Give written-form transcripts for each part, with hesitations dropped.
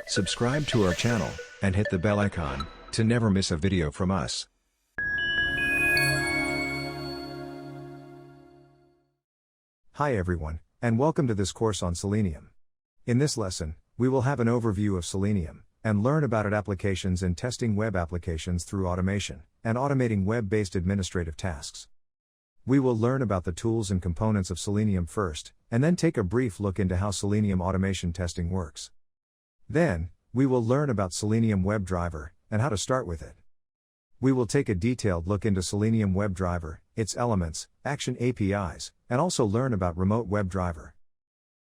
Subscribe to our channel, and hit the bell icon, to never miss a video from us. Hi everyone, and welcome to this course on Selenium. In this lesson, we will have an overview of Selenium, and learn about its applications in testing web applications through automation, and automating web-based administrative tasks. We will learn about the tools and components of Selenium first, and then take a brief look into how Selenium automation testing works. Then, we will learn about Selenium Web Driver, and how to start with it. We will take a detailed look into Selenium Web Driver, its elements, action APIs, and also learn about Remate WebDriver.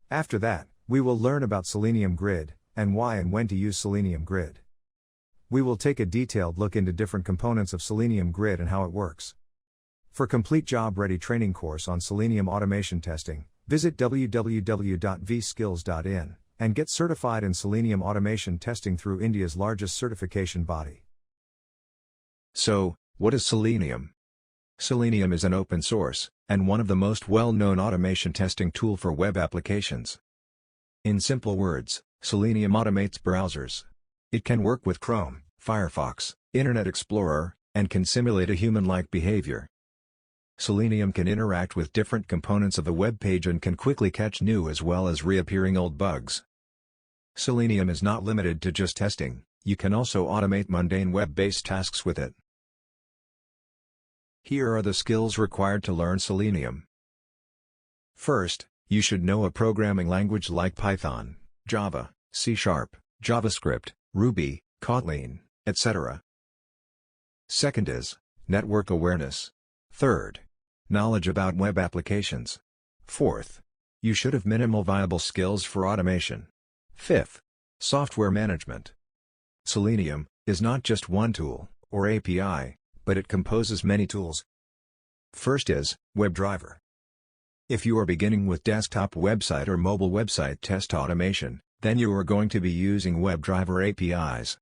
After that, we will learn about Selenium Grid, and why and when to use Selenium Grid. We will take a detailed look into different components of Selenium Grid and how it works. For complete job-ready training course on Selenium automation testing, visit www.vskills.in, and get certified in Selenium automation testing through India's largest certification body. So, what is Selenium? Selenium is an open source, and one of the most well-known automation testing tool for web applications. In simple words, Selenium automates browsers. It can work with Chrome, Firefox, Internet Explorer, and can simulate a human-like behavior. Selenium can interact with different components of the web page and can quickly catch new as well as reappearing old bugs. Selenium is not limited to just testing, you can also automate mundane web-based tasks with it. Here are the skills required to learn Selenium. First, you should know a programming language like Python, Java, C#, JavaScript, Ruby, Kotlin, etc. Second is network awareness. Third, knowledge about web applications. Fourth, you should have minimal viable skills for automation. Fifth, software management. Selenium is not just one tool, or API, but it composes many tools. First is WebDriver. If you are beginning with desktop website or mobile website test automation, then you are going to be using WebDriver APIs.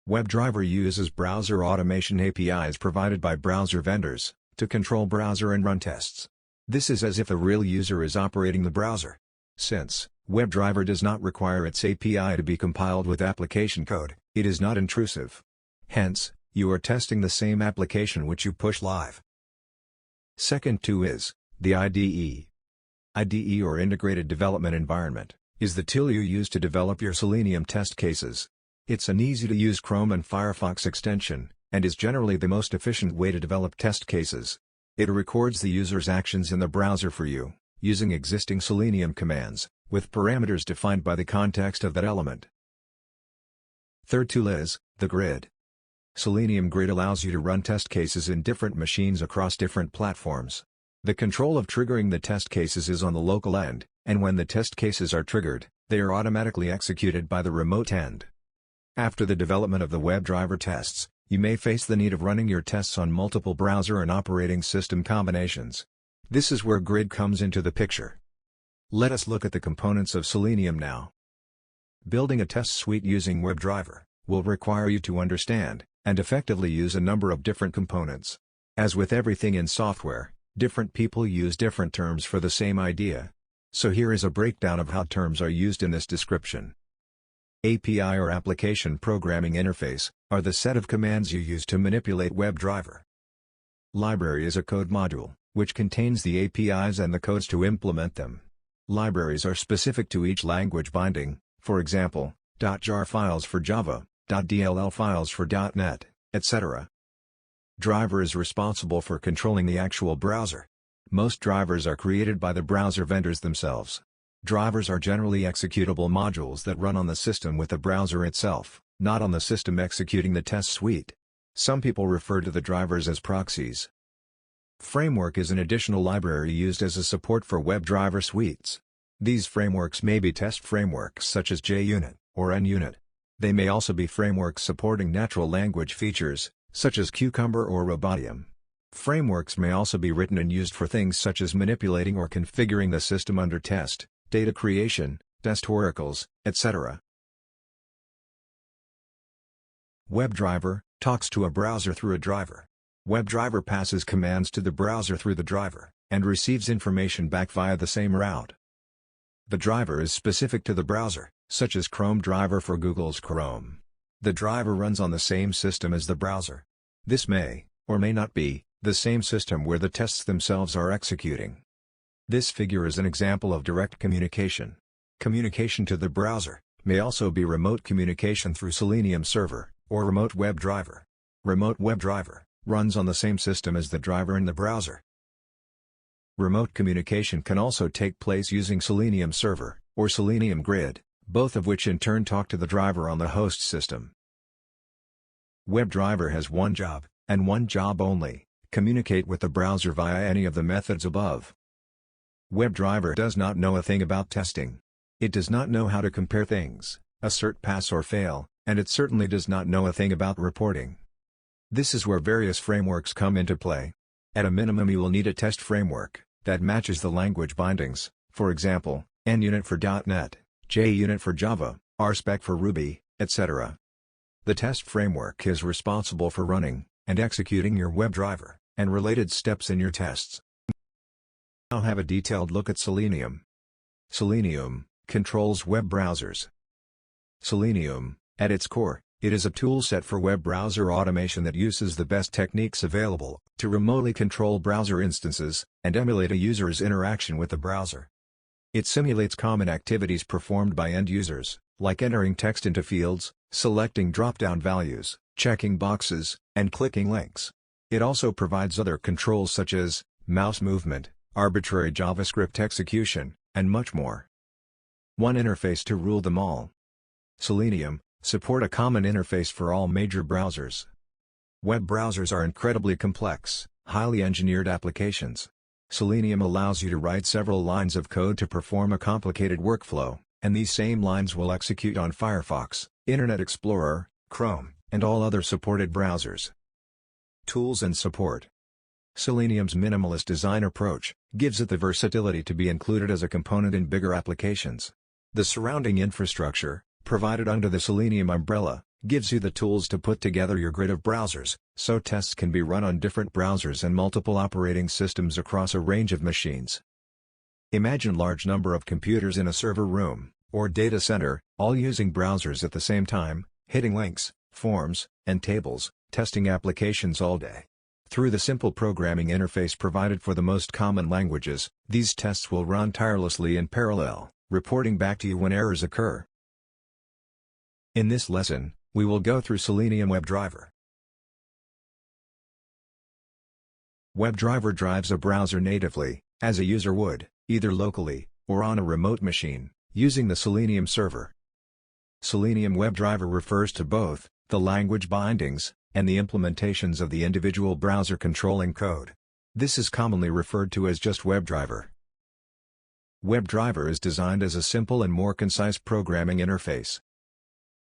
WebDriver uses browser automation APIs provided by browser vendors to control browser and run tests. This is as if a real user is operating the browser. Since WebDriver does not require its API to be compiled with application code, it is not intrusive. Hence, you are testing the same application which you push live. Second tool is the IDE. IDE, or Integrated Development Environment, is the tool you use to develop your Selenium test cases. It's an easy-to-use Chrome and Firefox extension, and is generally the most efficient way to develop test cases. It records the user's actions in the browser for you, using existing Selenium commands, with parameters defined by the context of that element. Third tool is the Grid. Selenium Grid allows you to run test cases in different machines across different platforms. The control of triggering the test cases is on the local end, and when the test cases are triggered, they are automatically executed by the remote end. After the development of the WebDriver tests, you may face the need of running your tests on multiple browser and operating system combinations. This is where Grid comes into the picture. Let us look at the components of Selenium now. Building a test suite using WebDriver will require you to understand and effectively use a number of different components. As with everything in software, different people use different terms for the same idea. So here is a breakdown of how terms are used in this description. API, or Application Programming Interface, are the set of commands you use to manipulate WebDriver. Library is a code module, which contains the APIs and the codes to implement them. Libraries are specific to each language binding, for example, .jar files for Java, .dll files for .NET, etc. Driver is responsible for controlling the actual browser. Most drivers are created by the browser vendors themselves. Drivers are generally executable modules that run on the system with the browser itself, not on the system executing the test suite. Some people refer to the drivers as proxies. Framework is an additional library used as a support for WebDriver suites. These frameworks may be test frameworks such as JUnit or NUnit. They may also be frameworks supporting natural language features, such as Cucumber or Robotium. Frameworks may also be written and used for things such as manipulating or configuring the system under test, data creation, test oracles, etc. WebDriver talks to a browser through a driver. WebDriver passes commands to the browser through the driver, and receives information back via the same route. The driver is specific to the browser, such as Chrome driver for Google's Chrome. The driver runs on the same system as the browser. This may, or may not be, the same system where the tests themselves are executing. This figure is an example of direct communication. Communication to the browser may also be remote communication through Selenium Server, or Remate WebDriver. Remate WebDriver runs on the same system as the driver in the browser. Remote communication can also take place using Selenium Server, or Selenium Grid, both of which in turn talk to the driver on the host system. WebDriver has one job, and one job only: communicate with the browser via any of the methods above. WebDriver does not know a thing about testing. It does not know how to compare things, assert pass or fail, and it certainly does not know a thing about reporting. This is where various frameworks come into play. At a minimum, you will need a test framework that matches the language bindings, for example, NUnit for .NET, JUnit for Java, RSpec for Ruby, etc. The test framework is responsible for running and executing your WebDriver and related steps in your tests. Now have a detailed look at Selenium. Selenium controls web browsers. Selenium, at its core, it is a toolset for web browser automation that uses the best techniques available to remotely control browser instances and emulate a user's interaction with the browser. It simulates common activities performed by end users, like entering text into fields, selecting drop-down values, checking boxes, and clicking links. It also provides other controls such as mouse movement, arbitrary JavaScript execution, and much more. One interface to rule them all. Selenium support a common interface for all major browsers. Web browsers are incredibly complex, highly engineered applications. Selenium allows you to write several lines of code to perform a complicated workflow, and these same lines will execute on Firefox, Internet Explorer, Chrome, and all other supported browsers. Tools and support. Selenium's minimalist design approach gives it the versatility to be included as a component in bigger applications. The surrounding infrastructure, provided under the Selenium umbrella, gives you the tools to put together your grid of browsers, so tests can be run on different browsers and multiple operating systems across a range of machines. Imagine large number of computers in a server room, or data center, all using browsers at the same time, hitting links, forms, and tables, testing applications all day. Through the simple programming interface provided for the most common languages, these tests will run tirelessly in parallel, reporting back to you when errors occur. In this lesson, we will go through Selenium WebDriver. WebDriver drives a browser natively, as a user would, either locally, or on a remote machine, using the Selenium server. Selenium WebDriver refers to both the language bindings and the implementations of the individual browser controlling code. This is commonly referred to as just WebDriver. WebDriver is designed as a simple and more concise programming interface.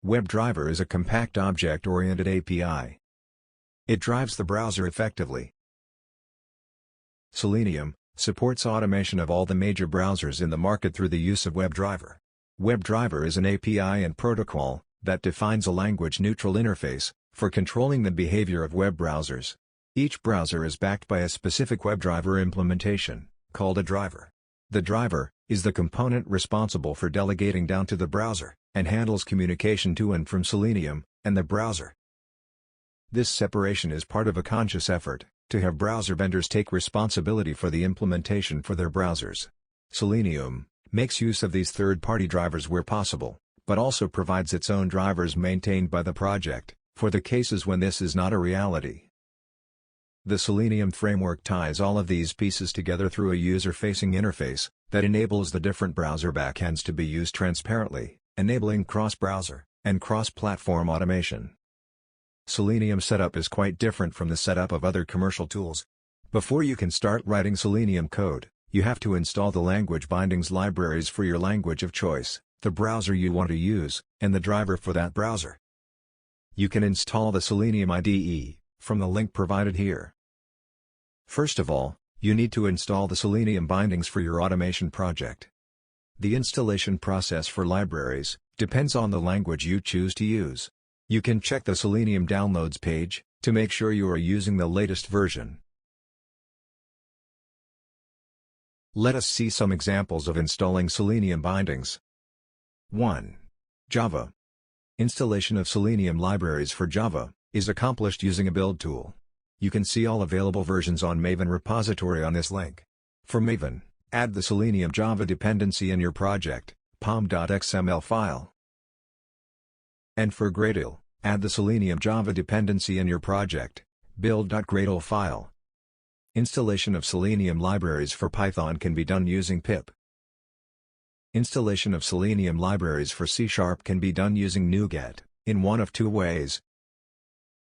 WebDriver is a compact object-oriented API. It drives the browser effectively. Selenium supports automation of all the major browsers in the market through the use of WebDriver. WebDriver is an API and protocol that defines a language-neutral interface for controlling the behavior of web browsers. Each browser is backed by a specific WebDriver implementation, called a driver. The driver is the component responsible for delegating down to the browser, and handles communication to and from Selenium and the browser. This separation is part of a conscious effort to have browser vendors take responsibility for the implementation for their browsers. Selenium makes use of these third-party drivers where possible, but also provides its own drivers maintained by the project, for the cases when this is not a reality. The Selenium framework ties all of these pieces together through a user-facing interface that enables the different browser backends to be used transparently, enabling cross-browser and cross-platform automation. Selenium setup is quite different from the setup of other commercial tools. Before you can start writing Selenium code, you have to install the language bindings libraries for your language of choice, the browser you want to use, and the driver for that browser. You can install the Selenium IDE from the link provided here. First of all, you need to install the Selenium bindings for your automation project. The installation process for libraries depends on the language you choose to use. You can check the Selenium downloads page to make sure you are using the latest version. Let us see some examples of installing Selenium bindings. 1. Java. Installation of Selenium libraries for Java is accomplished using a build tool. You can see all available versions on Maven repository on this link. For Maven, add the Selenium Java dependency in your project, pom.xml file. And for Gradle, add the Selenium Java dependency in your project, build.gradle file. Installation of Selenium libraries for Python can be done using pip. Installation of Selenium libraries for C# can be done using NuGet, in one of two ways.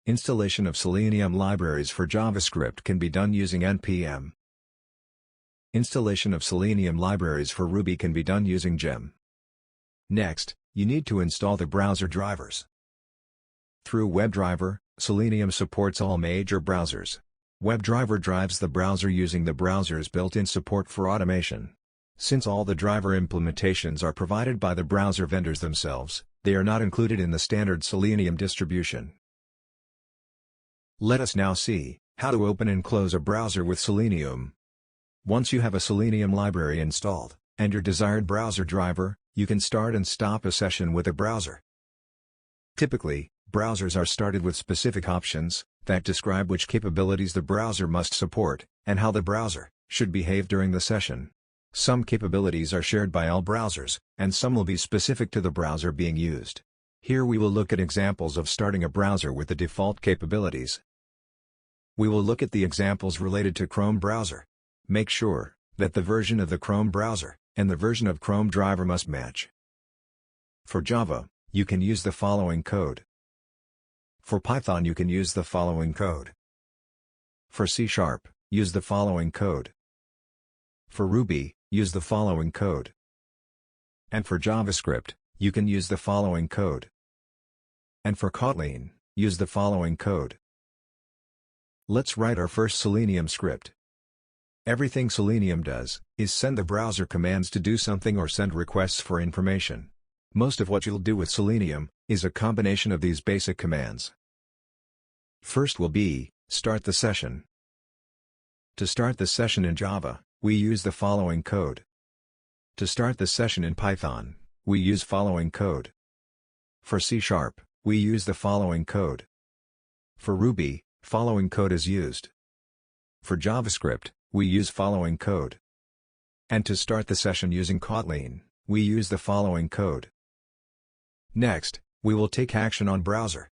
Installation of Selenium libraries for JavaScript can be done using npm. Installation of Selenium libraries for Ruby can be done using gem. Next, you need to install the browser drivers. Through WebDriver, Selenium supports all major browsers. WebDriver drives the browser using the browser's built-in support for automation. Since all the driver implementations are provided by the browser vendors themselves, they are not included in the standard Selenium distribution. Let us now see how to open and close a browser with Selenium. Once you have a Selenium library installed, and your desired browser driver, you can start and stop a session with a browser. Typically, browsers are started with specific options that describe which capabilities the browser must support, and how the browser should behave during the session. Some capabilities are shared by all browsers, and some will be specific to the browser being used. Here we will look at examples of starting a browser with the default capabilities. We will look at the examples related to Chrome browser. Make sure that the version of the Chrome browser and the version of Chrome driver must match. For Java, you can use the following code. For Python you can use the following code. For C#, use the following code. For Ruby, use the following code. And for JavaScript, you can use the following code. And for Kotlin, use the following code. Let's write our first Selenium script. Everything Selenium does is send the browser commands to do something or send requests for information. Most of what you'll do with Selenium is a combination of these basic commands. First will be start the session. To start the session in Java, we use the following code. To start the session in Python, we use following code. For C#, we use the following code. For Ruby, following code is used. For JavaScript, we use following code. And to start the session using Kotlin, we use the following code. Next, we will take action on browser.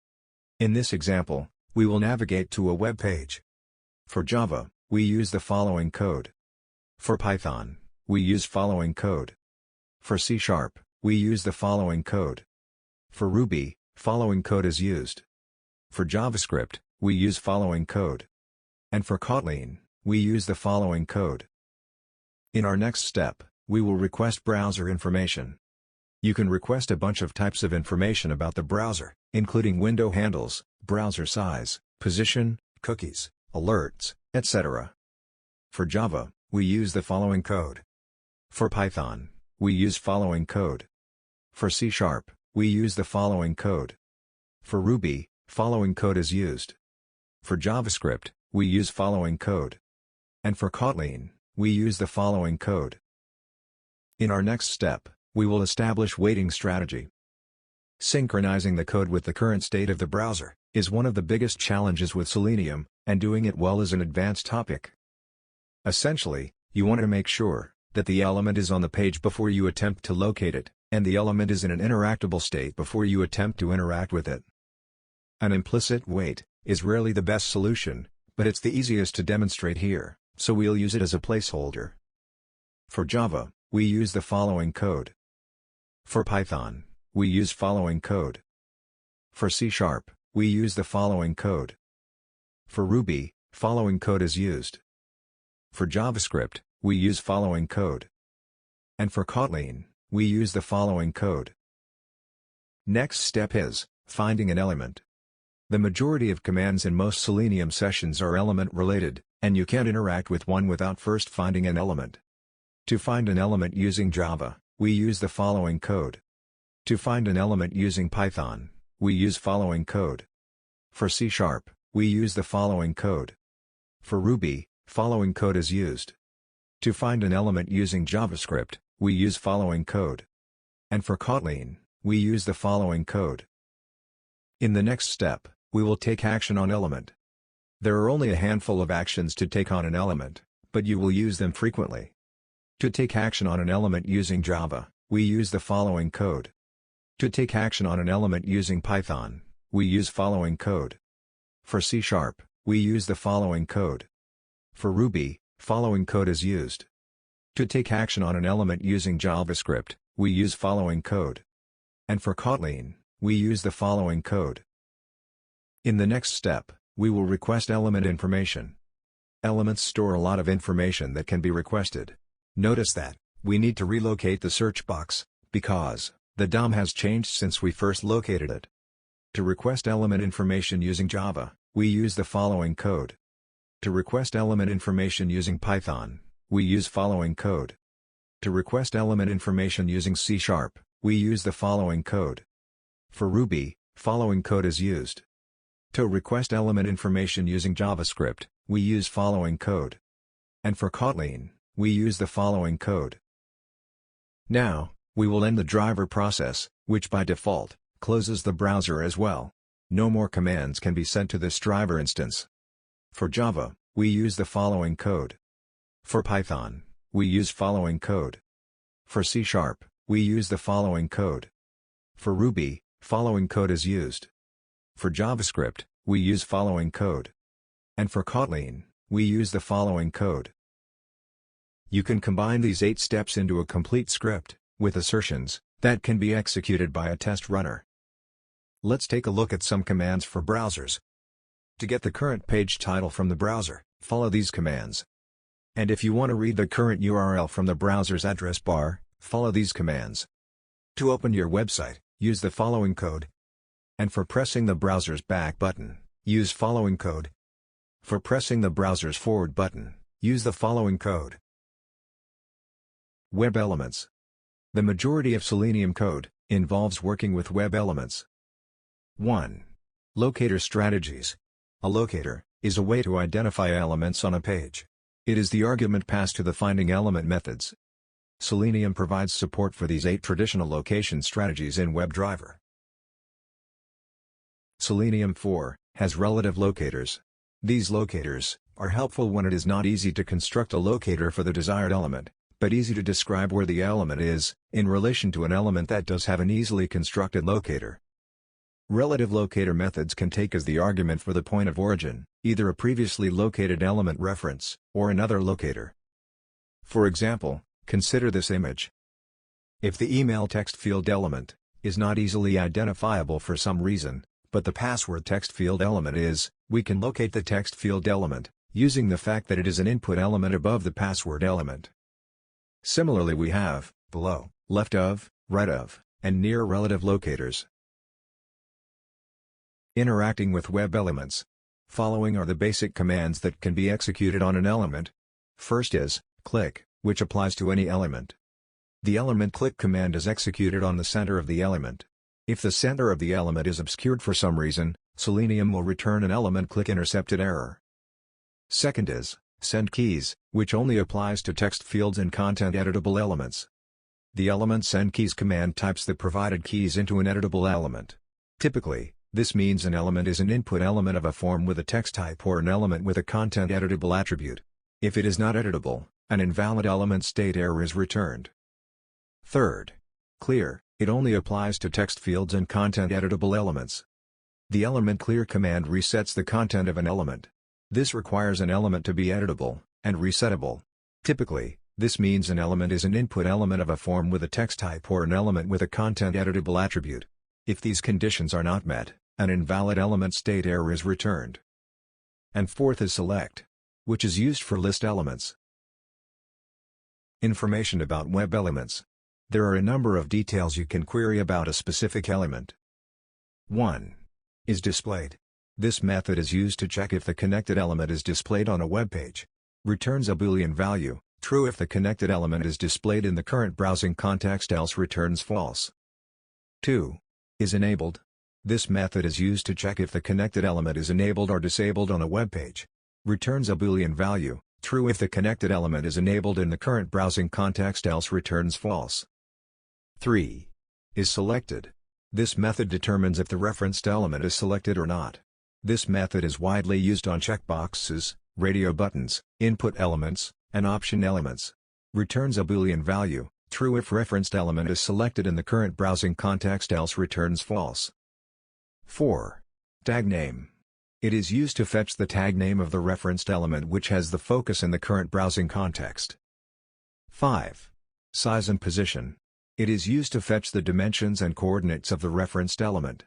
In this example, we will navigate to a web page. For Java, we use the following code. For Python, we use following code. For C#, we use the following code. For Ruby, following code is used. For JavaScript, we use following code. And for Kotlin, we use the following code. In our next step, we will request browser information. You can request a bunch of types of information about the browser, including window handles, browser size, position, cookies, alerts, etc. For Java, we use the following code. For Python, we use following code. For C#, we use the following code. For Ruby, following code is used. For JavaScript, we use following code. And for Kotlin, we use the following code. In our next step, we will establish waiting strategy. Synchronizing the code with the current state of the browser is one of the biggest challenges with Selenium, and doing it well is an advanced topic. Essentially, you want to make sure that the element is on the page before you attempt to locate it, and the element is in an interactable state before you attempt to interact with it. An implicit wait is rarely the best solution, but it's the easiest to demonstrate here, so we'll use it as a placeholder. For Java, we use the following code. For Python, we use following code. For C#, we use the following code. For Ruby, following code is used. For JavaScript, we use following code. And for Kotlin, we use the following code. Next step is finding an element. The majority of commands in most Selenium sessions are element related, and you can't interact with one without first finding an element. To find an element using Java, we use the following code. To find an element using Python, we use following code. For C#, we use the following code. For Ruby, following code is used. To find an element using JavaScript, we use following code. And for Kotlin, we use the following code. In the next step, we will take action on element. There are only a handful of actions to take on an element, but you will use them frequently. To take action on an element using Java, we use the following code. To take action on an element using Python, we use following code. For C#, we use the following code. For Ruby, following code is used. To take action on an element using JavaScript, we use following code. And for Kotlin, we use the following code. In the next step, we will request element information. Elements store a lot of information that can be requested. Notice that we need to relocate the search box, because the DOM has changed since we first located it. To request element information using Java, we use the following code. To request element information using Python, we use following code. To request element information using C#, we use the following code. For Ruby, following code is used. To request element information using JavaScript, we use following code. And for Kotlin, we use the following code. Now, we will end the driver process, which by default, closes the browser as well. No more commands can be sent to this driver instance. For Java, we use the following code. For Python, we use following code. For C#, we use the following code. For Ruby, following code is used. For JavaScript, we use following code. And for Kotlin, we use the following code. You can combine these 8 steps into a complete script, with assertions, that can be executed by a test runner. Let's take a look at some commands for browsers. To get the current page title from the browser, follow these commands. And if you want to read the current URL from the browser's address bar, follow these commands. To open your website, use the following code. And for pressing the browser's back button, use following code. For pressing the browser's forward button, use the following code. Web elements. The majority of Selenium code involves working with web elements. 1. Locator strategies. A locator is a way to identify elements on a page. It is the argument passed to the finding element methods. Selenium provides support for these 8 traditional location strategies in WebDriver. Selenium 4 has relative locators. These locators are helpful when it is not easy to construct a locator for the desired element, but easy to describe where the element is, in relation to an element that does have an easily constructed locator. Relative locator methods can take as the argument for the point of origin, either a previously located element reference, or another locator. For example, consider this image. If the email text field element is not easily identifiable for some reason, but the password text field element is, we can locate the text field element, using the fact that it is an input element above the password element. Similarly, we have, below, left of, right of, and near relative locators. Interacting with web elements. Following are the basic commands that can be executed on an element. First is, click, which applies to any element. The element click command is executed on the center of the element. If the center of the element is obscured for some reason, Selenium will return an element click intercepted error. Second is, send keys, which only applies to text fields and content editable elements. The element send keys command types the provided keys into an editable element. Typically, this means an element is an input element of a form with a text type or an element with a content editable attribute. If it is not editable, an invalid element state error is returned. Third, clear, it only applies to text fields and content editable elements. The element clear command resets the content of an element. This requires an element to be editable and resettable. Typically, this means an element is an input element of a form with a text type or an element with a content editable attribute. If these conditions are not met, an invalid element state error is returned. And fourth is select, which is used for list elements. Information about web elements. There are a number of details you can query about a specific element. 1. Is displayed. This method is used to check if the connected element is displayed on a web page. Returns a Boolean value, true if the connected element is displayed in the current browsing context, else returns false. 2. Is enabled. This method is used to check if the connected element is enabled or disabled on a web page. Returns a Boolean value, True if the connected element is enabled in the current browsing context, else returns false. 3. Is selected. This method determines if the referenced element is selected or not. This method is widely used on checkboxes, radio buttons, input elements, and option elements. Returns a Boolean value, true if referenced element is selected in the current browsing context, else returns false. 4. Tag name. It is used to fetch the tag name of the referenced element which has the focus in the current browsing context. 5. Size and position. It is used to fetch the dimensions and coordinates of the referenced element.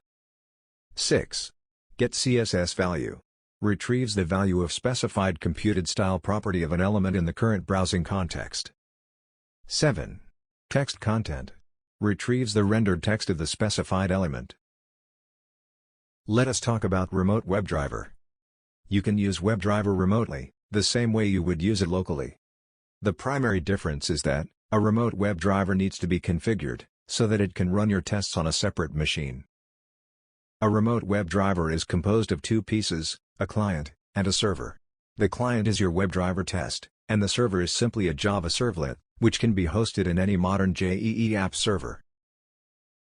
6. Get CSS value. Retrieves the value of specified computed style property of an element in the current browsing context. 7. Text content. Retrieves the rendered text of the specified element. Let us talk about Remote WebDriver. You can use WebDriver remotely, the same way you would use it locally. The primary difference is that a remote WebDriver needs to be configured, so that it can run your tests on a separate machine. A remote WebDriver is composed of two pieces, a client, and a server. The client is your WebDriver test, and the server is simply a Java servlet, which can be hosted in any modern JEE app server.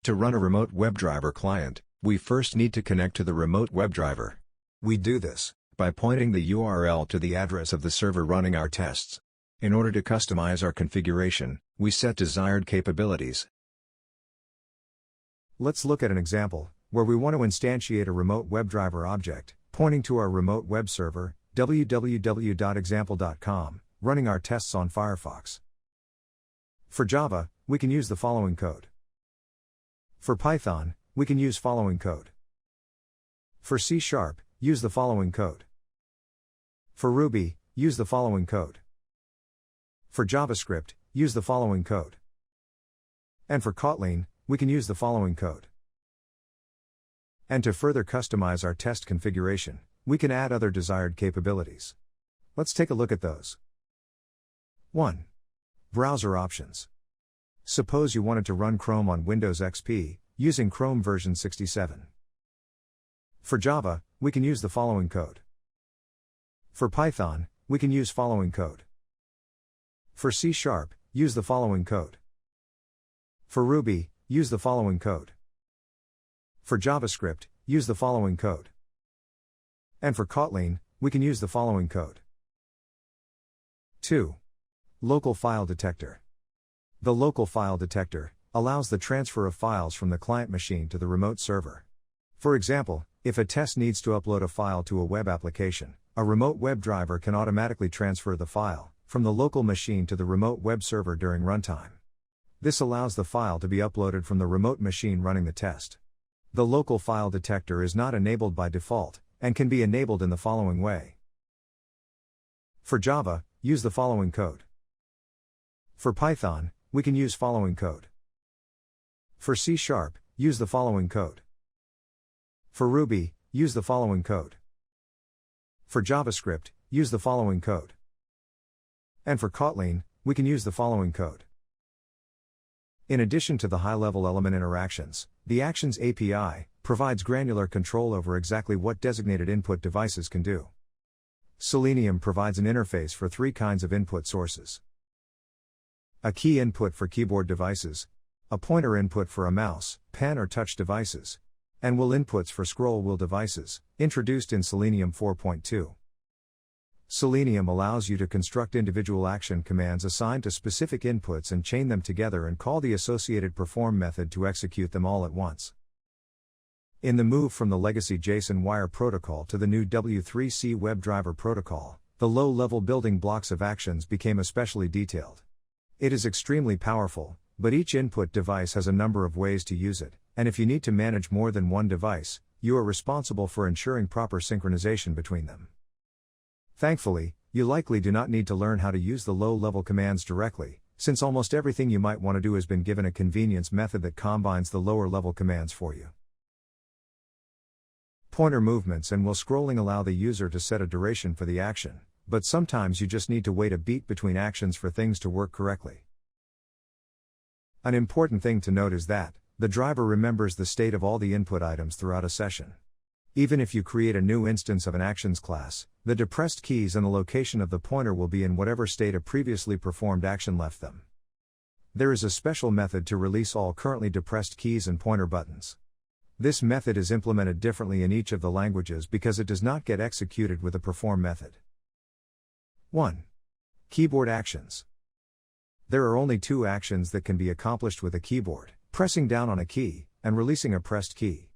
To run a remote WebDriver client, we first need to connect to the remote WebDriver. We do this by pointing the URL to the address of the server running our tests. In order to customize our configuration, we set desired capabilities. Let's look at an example, where we want to instantiate a remote WebDriver object, pointing to our remote web server, www.example.com, running our tests on Firefox. For Java, we can use the following code. For Python, we can use following code. For C#, use the following code. For Ruby, use the following code. For JavaScript, use the following code. And for Kotlin, we can use the following code. And to further customize our test configuration, we can add other desired capabilities. Let's take a look at those. 1. Browser options. Suppose you wanted to run Chrome on Windows XP, using Chrome version 67. For Java, we can use the following code. For Python, we can use following code. For C#, use the following code. For Ruby, use the following code. For JavaScript, use the following code. And for Kotlin, we can use the following code. 2. Local file detector. The local file detector allows the transfer of files from the client machine to the remote server. For example, if a test needs to upload a file to a web application, a remote WebDriver can automatically transfer the file from the local machine to the remote web server during runtime. This allows the file to be uploaded from the remote machine running the test. The local file detector is not enabled by default, and can be enabled in the following way. For Java, use the following code. For Python, we can use following code. For C#, use the following code. For Ruby, use the following code. For JavaScript, use the following code. And for Kotlin, we can use the following code. In addition to the high-level element interactions, the Actions API provides granular control over exactly what designated input devices can do. Selenium provides an interface for three kinds of input sources. A key input for keyboard devices, a pointer input for a mouse, pen or touch devices, and wheel inputs for scroll wheel devices, introduced in Selenium 4.2. Selenium allows you to construct individual action commands assigned to specific inputs and chain them together and call the associated perform method to execute them all at once. In the move from the legacy JSON wire protocol to the new W3C WebDriver protocol, the low-level building blocks of actions became especially detailed. It is extremely powerful, but each input device has a number of ways to use it, and if you need to manage more than one device, you are responsible for ensuring proper synchronization between them. Thankfully, you likely do not need to learn how to use the low-level commands directly, since almost everything you might want to do has been given a convenience method that combines the lower-level commands for you. Pointer movements and wheel scrolling allow the user to set a duration for the action, but sometimes you just need to wait a beat between actions for things to work correctly. An important thing to note is that the driver remembers the state of all the input items throughout a session. Even if you create a new instance of an actions class, the depressed keys and the location of the pointer will be in whatever state a previously performed action left them. There is a special method to release all currently depressed keys and pointer buttons. This method is implemented differently in each of the languages because it does not get executed with a perform method. 1. Keyboard actions. There are only two actions that can be accomplished with a keyboard: pressing down on a key, and releasing a pressed key.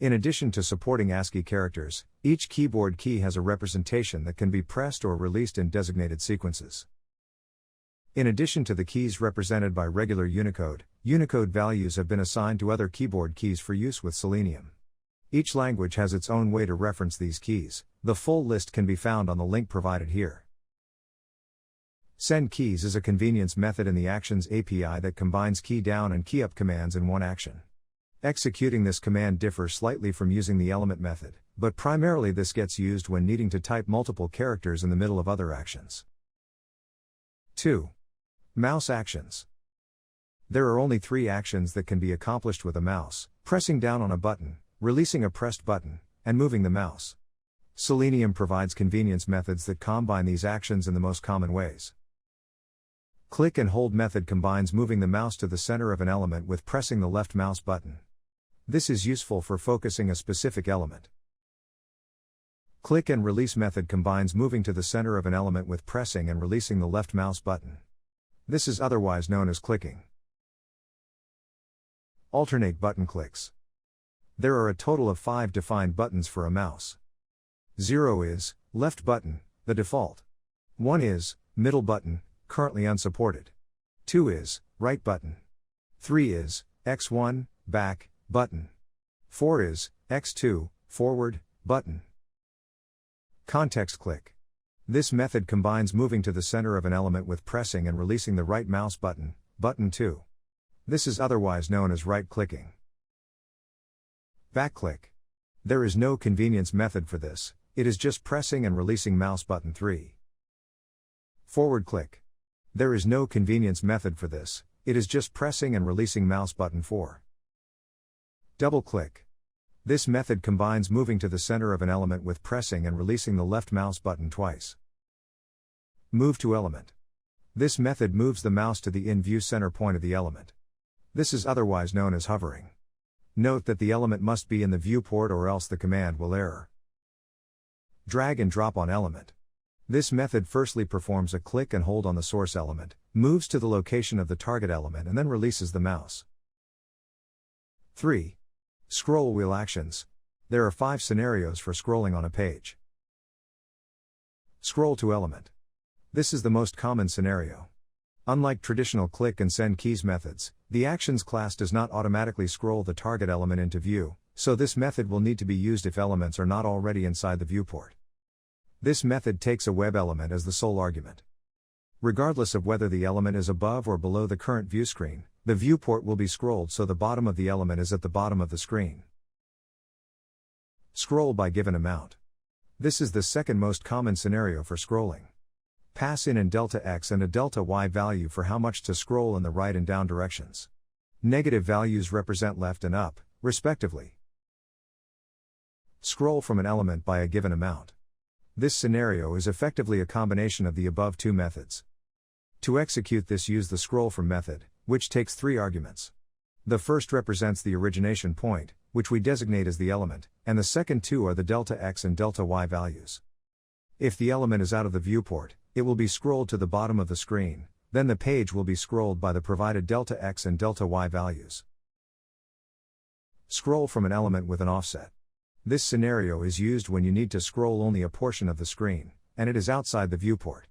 In addition to supporting ASCII characters, each keyboard key has a representation that can be pressed or released in designated sequences. In addition to the keys represented by regular Unicode, Unicode values have been assigned to other keyboard keys for use with Selenium. Each language has its own way to reference these keys. The full list can be found on the link provided here. Send keys is a convenience method in the Actions API that combines key down and key up commands in one action. Executing this command differs slightly from using the element method, but primarily this gets used when needing to type multiple characters in the middle of other actions. 2. Mouse actions. There are only three actions that can be accomplished with a mouse: pressing down on a button, releasing a pressed button, and moving the mouse. Selenium provides convenience methods that combine these actions in the most common ways. Click and hold method combines moving the mouse to the center of an element with pressing the left mouse button. This is useful for focusing a specific element. Click and release method combines moving to the center of an element with pressing and releasing the left mouse button. This is otherwise known as clicking. Alternate button clicks. There are a total of 5 defined buttons for a mouse. 0 is left button, the default. 1 is middle button, currently unsupported. 2 is right button. 3 is X1, back, button. 4 is X2, forward, button. Context click. This method combines moving to the center of an element with pressing and releasing the right mouse button, button 2. This is otherwise known as right clicking. Backclick. There is no convenience method for this, it is just pressing and releasing mouse button 3. Forward click. There is no convenience method for this, it is just pressing and releasing mouse button 4. Double click. This method combines moving to the center of an element with pressing and releasing the left mouse button twice. Move to element. This method moves the mouse to the in-view center point of the element. This is otherwise known as hovering. Note that the element must be in the viewport or else the command will error. Drag and drop on element. This method firstly performs a click and hold on the source element, moves to the location of the target element and then releases the mouse. 3. Scroll wheel actions. There are 5 scenarios for scrolling on a page. Scroll to element. This is the most common scenario. Unlike traditional click and send keys methods, the actions class does not automatically scroll the target element into view, so this method will need to be used if elements are not already inside the viewport. This method takes a web element as the sole argument. Regardless of whether the element is above or below the current view screen, the viewport will be scrolled so the bottom of the element is at the bottom of the screen. Scroll by given amount. This is the second most common scenario for scrolling. Pass in an delta x and a delta y value for how much to scroll in the right and down directions. Negative values represent left and up, respectively. Scroll from an element by a given amount. This scenario is effectively a combination of the above two methods. To execute this, use the scroll from method, which takes 3 arguments. The first represents the origination point, which we designate as the element, and the second 2 are the delta x and delta y values. If the element is out of the viewport, it will be scrolled to the bottom of the screen, then the page will be scrolled by the provided delta x and delta y values. Scroll from an element with an offset. This scenario is used when you need to scroll only a portion of the screen, and it is outside the viewport.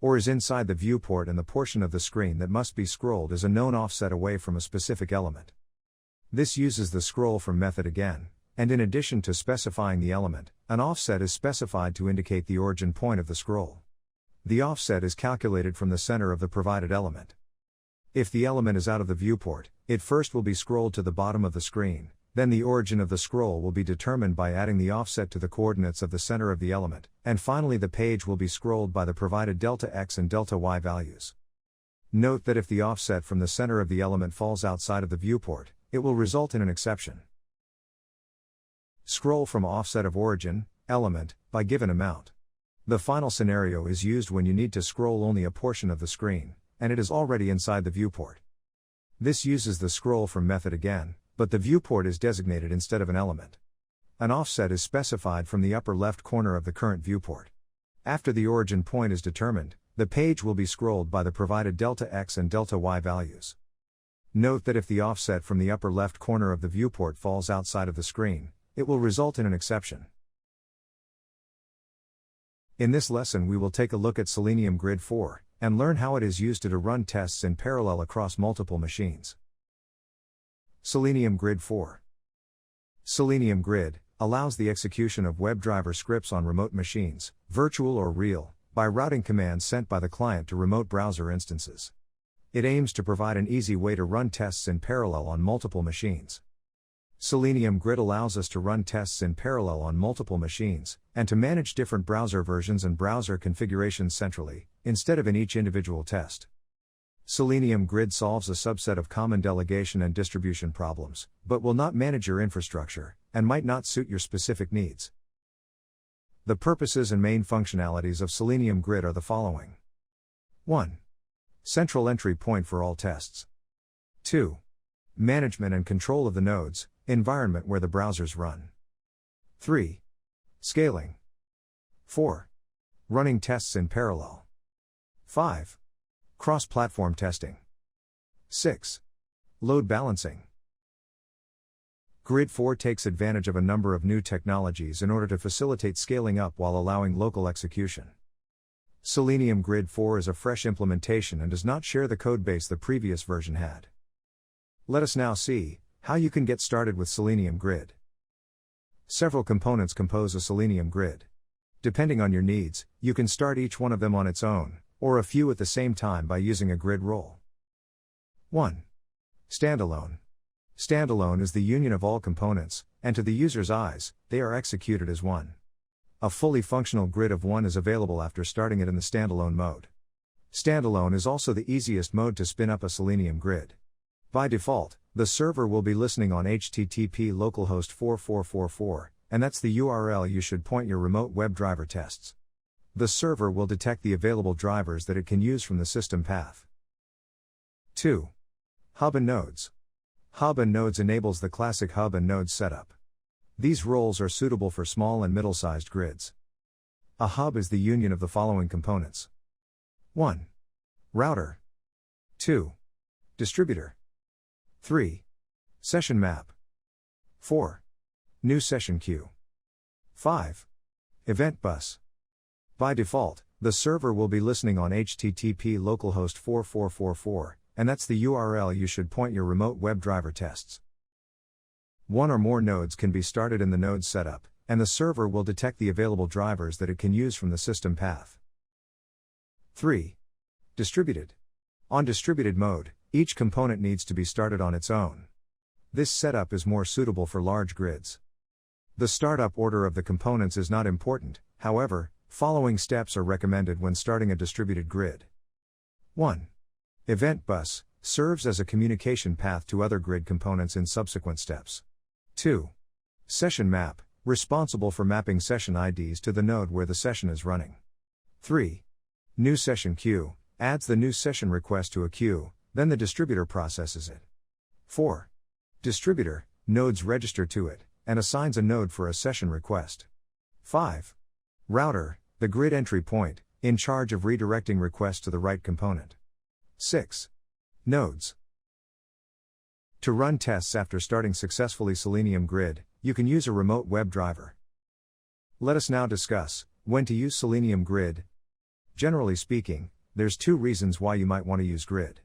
Or is inside the viewport and the portion of the screen that must be scrolled is a known offset away from a specific element. This uses the scroll from method again, and in addition to specifying the element, an offset is specified to indicate the origin point of the scroll. The offset is calculated from the center of the provided element. If the element is out of the viewport, it first will be scrolled to the bottom of the screen, then the origin of the scroll will be determined by adding the offset to the coordinates of the center of the element, and finally the page will be scrolled by the provided delta x and delta y values. Note that if the offset from the center of the element falls outside of the viewport, it will result in an exception. Scroll from offset of origin, element, by given amount. The final scenario is used when you need to scroll only a portion of the screen, and it is already inside the viewport. This uses the scroll from method again, but the viewport is designated instead of an element. An offset is specified from the upper left corner of the current viewport. After the origin point is determined, the page will be scrolled by the provided delta x and delta y values. Note that if the offset from the upper left corner of the viewport falls outside of the screen, it will result in an exception. In this lesson we will take a look at Selenium Grid 4, and learn how it is used to run tests in parallel across multiple machines. Selenium Grid 4. Selenium Grid allows the execution of WebDriver scripts on remote machines, virtual or real, by routing commands sent by the client to remote browser instances. It aims to provide an easy way to run tests in parallel on multiple machines. Selenium Grid allows us to run tests in parallel on multiple machines, and to manage different browser versions and browser configurations centrally, instead of in each individual test. Selenium Grid solves a subset of common delegation and distribution problems, but will not manage your infrastructure, and might not suit your specific needs. The purposes and main functionalities of Selenium Grid are the following. 1. Central entry point for all tests. 2. Management and control of the nodes, environment where the browsers run. 3. Scaling. 4. Running tests in parallel. 5. Cross-platform testing. 6. Load balancing. Grid 4 takes advantage of a number of new technologies in order to facilitate scaling up while allowing local execution. Selenium Grid 4 is a fresh implementation and does not share the codebase the previous version had. Let us now see how you can get started with Selenium Grid. Several components compose a Selenium Grid. Depending on your needs, you can start each one of them on its own, or a few at the same time by using a grid role. 1. Standalone. Standalone is the union of all components, and to the user's eyes, they are executed as one. A fully functional grid of one is available after starting it in the standalone mode. Standalone is also the easiest mode to spin up a Selenium Grid. By default, the server will be listening on HTTP localhost 4444, and that's the URL you should point your Remate WebDriver tests. The server will detect the available drivers that it can use from the system path. 2. Hub and nodes. Hub and nodes enables the classic hub and nodes setup. These roles are suitable for small and middle-sized grids. A hub is the union of the following components. 1. Router. 2. Distributor. 3. Session map. 4. New session queue. 5. Event bus. By default, the server will be listening on HTTP localhost 4444, and that's the URL you should point your Remate WebDriver tests. One or more nodes can be started in the node setup, and the server will detect the available drivers that it can use from the system path. 3. Distributed. On distributed mode, each component needs to be started on its own. This setup is more suitable for large grids. The startup order of the components is not important, however, following steps are recommended when starting a distributed grid. 1. Event bus serves as a communication path to other grid components in subsequent steps. 2. Session map, responsible for mapping session IDs to the node where the session is running. 3. New session queue adds the new session request to a queue, then the distributor processes it. 4. Distributor, nodes register to it, and assigns a node for a session request. 5. Router, the grid entry point, in charge of redirecting requests to the right component. 6. Nodes. To run tests after starting successfully Selenium Grid, you can use a Remate WebDriver. Let us now discuss when to use Selenium Grid. Generally speaking, there's two reasons why you might want to use Grid.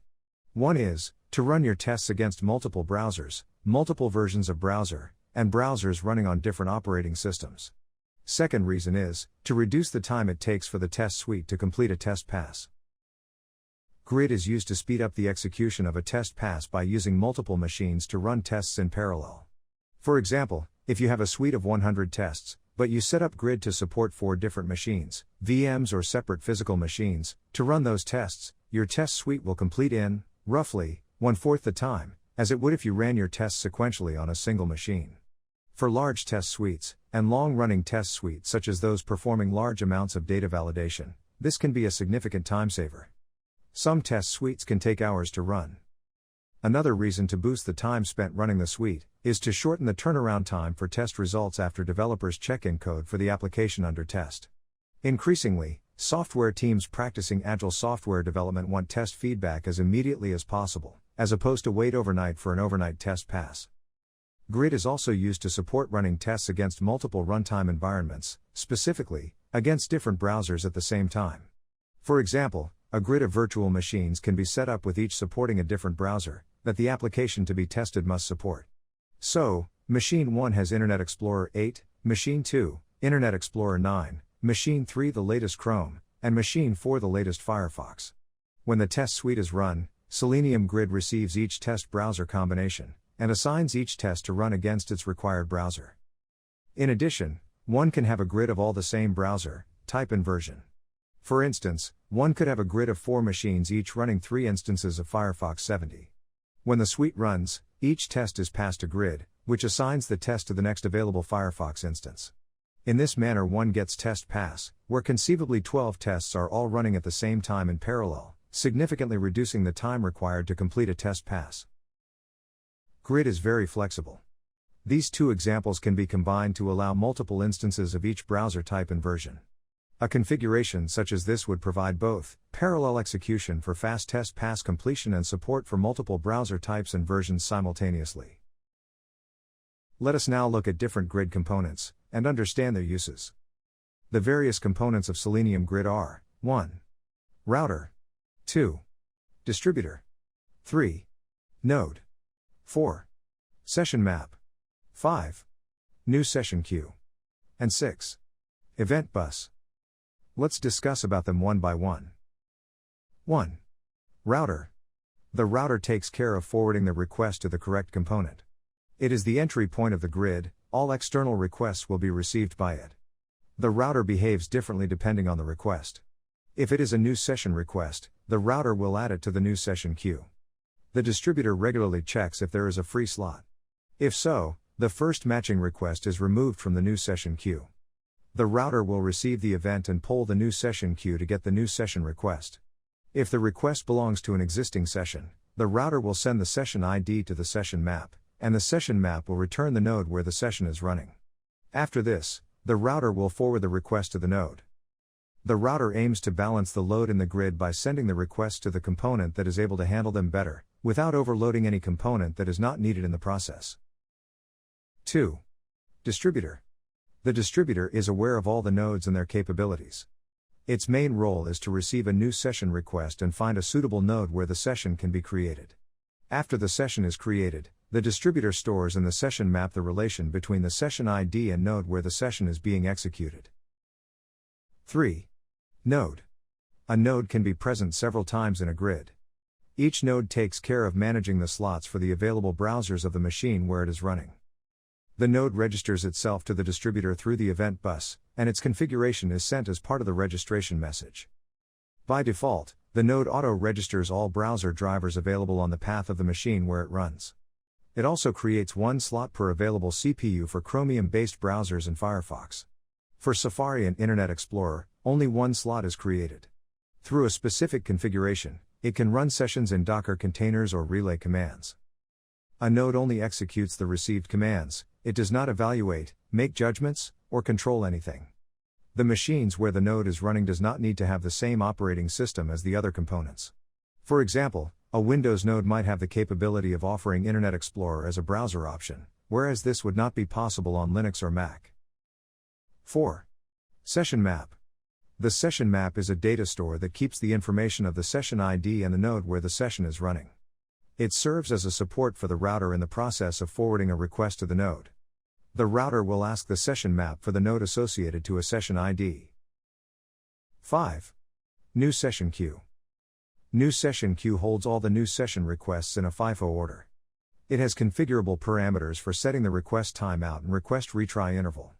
One is to run your tests against multiple browsers, multiple versions of browser, and browsers running on different operating systems. Second reason is to reduce the time it takes for the test suite to complete a test pass. Grid is used to speed up the execution of a test pass by using multiple machines to run tests in parallel. For example, if you have a suite of 100 tests, but you set up Grid to support 4 different machines, VMs or separate physical machines, to run those tests, your test suite will complete in, roughly, 1/4 the time, as it would if you ran your tests sequentially on a single machine. For large test suites, and long-running test suites such as those performing large amounts of data validation, this can be a significant time saver. Some test suites can take hours to run. Another reason to boost the time spent running the suite is to shorten the turnaround time for test results after developers check in code for the application under test. Increasingly, software teams practicing agile software development want test feedback as immediately as possible, as opposed to wait overnight for an overnight test pass. Grid is also used to support running tests against multiple runtime environments, specifically, against different browsers at the same time. For example, a grid of virtual machines can be set up with each supporting a different browser that the application to be tested must support. So, Machine 1 has Internet Explorer 8, Machine 2, Internet Explorer 9, Machine 3 the latest Chrome, and Machine 4 the latest Firefox. When the test suite is run, Selenium Grid receives each test browser combination, and assigns each test to run against its required browser. In addition, one can have a grid of all the same browser, type and version. For instance, one could have a grid of 4 machines each running 3 instances of Firefox 70. When the suite runs, each test is passed a grid, which assigns the test to the next available Firefox instance. In this manner one gets test pass, where conceivably 12 tests are all running at the same time in parallel, significantly reducing the time required to complete a test pass. Grid is very flexible. These two examples can be combined to allow multiple instances of each browser type and version. A configuration such as this would provide both parallel execution for fast test pass completion and support for multiple browser types and versions simultaneously. Let us now look at different grid components and understand their uses. The various components of Selenium Grid are 1. Router, 2. Distributor, 3. Node, 4. Session map, 5. New session queue, and 6. Event bus. Let's discuss about them one by one. 1. Router. The router takes care of forwarding the request to the correct component. It is the entry point of the grid, all external requests will be received by it. The router behaves differently depending on the request. If it is a new session request, the router will add it to the new session queue. The distributor regularly checks if there is a free slot. If so, the first matching request is removed from the new session queue. The router will receive the event and poll the new session queue to get the new session request. If the request belongs to an existing session, the router will send the session ID to the session map, and the session map will return the node where the session is running. After this, the router will forward the request to the node. The router aims to balance the load in the grid by sending the requests to the component that is able to handle them better, without overloading any component that is not needed in the process. 2. Distributor. The distributor is aware of all the nodes and their capabilities. Its main role is to receive a new session request and find a suitable node where the session can be created. After the session is created, the distributor stores in the session map the relation between the session ID and node where the session is being executed. 3. Node. A node can be present several times in a grid. Each node takes care of managing the slots for the available browsers of the machine where it is running. The node registers itself to the distributor through the event bus, and its configuration is sent as part of the registration message. By default, the node auto-registers all browser drivers available on the path of the machine where it runs. It also creates one slot per available CPU for Chromium-based browsers and Firefox. For Safari and Internet Explorer, only one slot is created. Through a specific configuration, it can run sessions in Docker containers or relay commands. A node only executes the received commands, it does not evaluate, make judgments, or control anything. The machines where the node is running does not need to have the same operating system as the other components. For example, a Windows node might have the capability of offering Internet Explorer as a browser option, whereas this would not be possible on Linux or Mac. 4. Session map. The session map is a data store that keeps the information of the session ID and the node where the session is running. It serves as a support for the router in the process of forwarding a request to the node. The router will ask the session map for the node associated to a session ID. 5. New session queue. New session queue holds all the new session requests in a FIFO order. It has configurable parameters for setting the request timeout and request retry interval.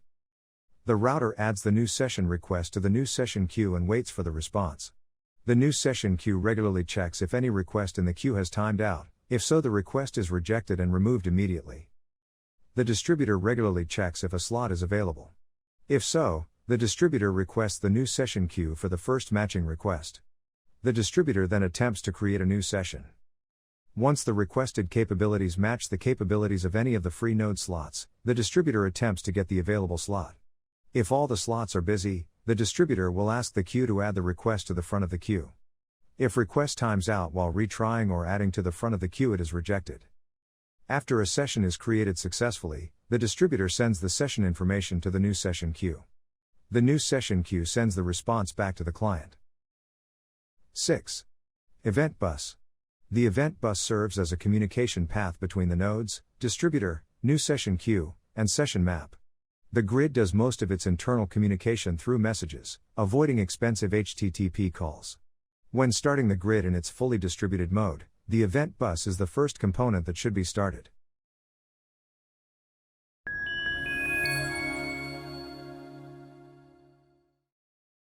The router adds the new session request to the new session queue and waits for the response. The new session queue regularly checks if any request in the queue has timed out, if so the request is rejected and removed immediately. The distributor regularly checks if a slot is available. If so, the distributor requests the new session queue for the first matching request. The distributor then attempts to create a new session. Once the requested capabilities match the capabilities of any of the free node slots, the distributor attempts to get the available slot. If all the slots are busy, the distributor will ask the queue to add the request to the front of the queue. If request times out while retrying or adding to the front of the queue, it is rejected. After a session is created successfully, the distributor sends the session information to the new session queue. The new session queue sends the response back to the client. 6. Event bus. The event bus serves as a communication path between the nodes, distributor, new session queue, and session map. The grid does most of its internal communication through messages, avoiding expensive HTTP calls. When starting the grid in its fully distributed mode, the event bus is the first component that should be started.